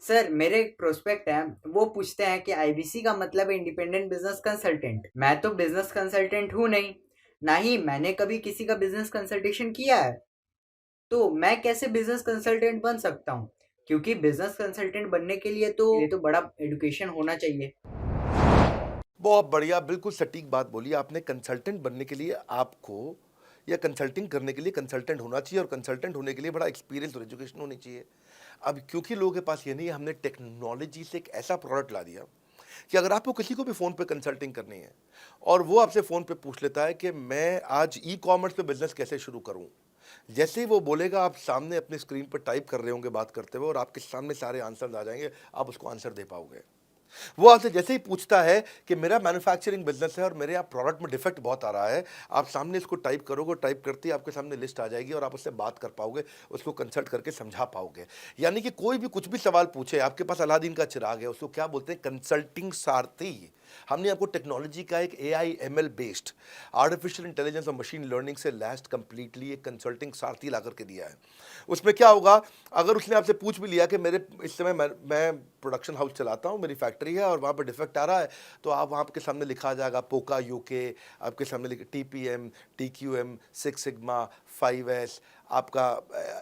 Sir, मेरे एक prospect है, वो पूछते हैं कि आईबीसी का मतलब है इंडिपेंडेंट बिजनेस कंसल्टेंट। मैं तो बिजनेस कंसल्टेंट हूँ नहीं, ना ही मैंने कभी किसी का बिजनेस कंसल्टेशन किया है। तो मैं कैसे बिजनेस कंसल्टेंट बन सकता हूँ? क्योंकि बिजनेस कंसल्टेंट बनने के लिए तो बड़ा एडुकेशन होना चाहिए। बहुत बढ़िया, बिल्कुल सटीक बात बोली आपने। कंसल्टेंट बनने के लिए आपको या कंसल्टिंग करने के लिए कंसल्टेंट होना चाहिए और कंसल्टेंट होने के लिए बड़ा एक्सपीरियंस और एजुकेशन होनी चाहिए। अब क्योंकि लोगों के पास ये नहीं है, हमने टेक्नोलॉजी से एक ऐसा प्रोडक्ट ला दिया कि अगर आपको किसी को भी फ़ोन पे कंसल्टिंग करनी है और वो आपसे फ़ोन पे पूछ लेता है कि मैं आज ई-कॉमर्स पे बिज़नेस कैसे शुरू करूँ? जैसे ही वो बोलेगा, आप सामने अपनी स्क्रीन पर टाइप कर रहे होंगे बात करते हुए और आपके सामने सारे आंसर्स आ जाएँगे, आप उसको आंसर दे पाओगे। वो आपसे जैसे ही पूछता है कि मेरा मैन्युफैक्चरिंग बिजनेस है और मेरे यहाँ प्रोडक्ट में डिफेक्ट बहुत आ रहा है, आप सामने इसको टाइप करोगे, टाइप करते ही आपके सामने लिस्ट आ जाएगी और आप उससे बात कर पाओगे, उसको कंसल्ट करके समझा पाओगे। यानी कि कोई भी कुछ भी सवाल पूछे, आपके पास अलादीन का चिराग है, उसको क्या बोलते हैं? कंसल्टिंग सारथी। हमने आपको टेक्नोलॉजी का एक AI ML based artificial intelligence और मशीन लर्निंग से लैस्ड कंप्लीटली एक कंसल्टिंग सारथी ला करके दिया है। उसमें क्या होगा, अगर उसने आपसे पूछ भी लिया कि मेरे इस समय मैं प्रोडक्शन हाउस चलाता हूँ, मेरी फैक्ट्री है और वहाँ पे डिफेक्ट आ रहा है, तो आप वहाँ के सामने लिखा आ जाएगा पोका यूके, आपके सामने TPM, TQM, six sigma, 5S, आपका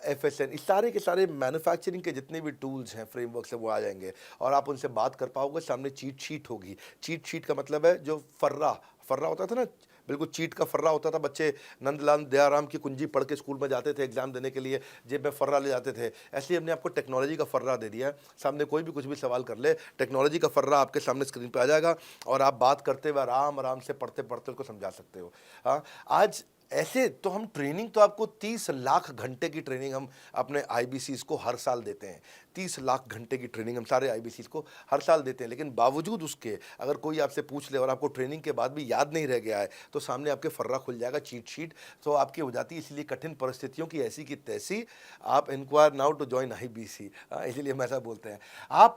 एफएसएन, इस सारे के सारे मैन्युफैक्चरिंग के जितने भी टूल्स हैं, फ्रेमवर्क से वो आ जाएंगे और आप उनसे बात कर पाओगे। सामने चीट शीट होगी। चीट शीट का मतलब है जो फर्रा फर्रा होता था ना, बिल्कुल चीट का फर्रा होता था। बच्चे नंदलाल दयाराम की कुंजी पढ़ के स्कूल में जाते थे एग्जाम देने के लिए, जेब में फर्रा ले जाते थे। ऐसे ही हमने आपको टेक्नोलॉजी का फर्रा दे दिया है। सामने कोई भी कुछ भी सवाल कर ले, टेक्नोलॉजी का फर्रा आपके सामने स्क्रीन पे आ जाएगा और आप बात करते हुए आराम आराम से पढ़ते पढ़ते उसको समझा सकते हो। हाँ, आज ऐसे तो हम ट्रेनिंग तो आपको 30 लाख घंटे की ट्रेनिंग हम अपने आईबीसीज को हर साल देते हैं। 30 लाख घंटे की ट्रेनिंग हम सारे आईबीसीज को हर साल देते हैं। लेकिन बावजूद उसके अगर कोई आपसे पूछ ले और आपको ट्रेनिंग के बाद भी याद नहीं रह गया है, तो सामने आपके फर्रा खुल जाएगा, चीट शीट तो आपकी हो जाती है। इसलिए कठिन परिस्थितियों की ऐसी की तैसी, आप inquire now to join IBC, इसीलिए हम ऐसा बोलते हैं। आप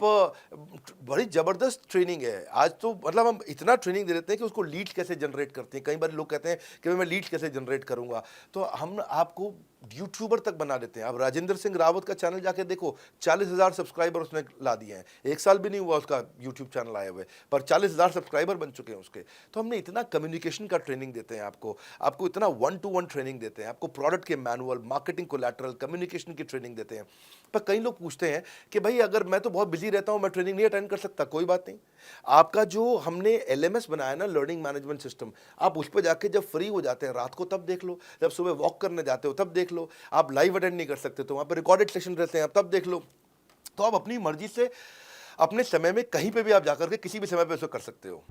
बड़ी ज़बरदस्त ट्रेनिंग है आज तो। मतलब हम इतना ट्रेनिंग दे देते हैं कि उसको लीड्स कैसे जनरेट करते हैं। कई बार लोग कहते हैं कि भाई मैं लीड्स कैसे जनरेट करूंगा, तो हम आपको यूट्यूबर तक बना देते हैं। अब राजेंद्र सिंह रावत का चैनल जाके देखो, 40,000 सब्सक्राइबर उसने ला दिए हैं। एक साल भी नहीं हुआ उसका यूट्यूब चैनल आए हुए, पर 40,000 सब्सक्राइबर बन चुके हैं उसके। तो हमने इतना कम्युनिकेशन का ट्रेनिंग देते हैं आपको, आपको इतना 1-to-1 ट्रेनिंग देते हैं, आपको प्रोडक्ट के मैनुअल, मार्केटिंग कोलैटरल, कम्युनिकेशन की ट्रेनिंग देते हैं। पर कई लोग पूछते हैं कि भाई अगर मैं तो बहुत बिजी रहता हूं, मैं ट्रेनिंग नहीं अटेंड कर सकता। कोई बात नहीं, आपका जो हमने एलएमएस बनाया ना, लर्निंग मैनेजमेंट सिस्टम, आप उस पर जाके जब फ्री हो जाते हैं रात को तब देख लो, जब सुबह वॉक करने जाते हो तब देख लो। आप लाइव अटेंड नहीं कर सकते तो वहाँ पर रिकॉर्डेड सेशन रहते हैं, आप तब देख लो। तो आप अपनी मर्जी से अपने समय में कहीं पे भी आप जाकर के किसी भी समय पे उसको कर सकते हो।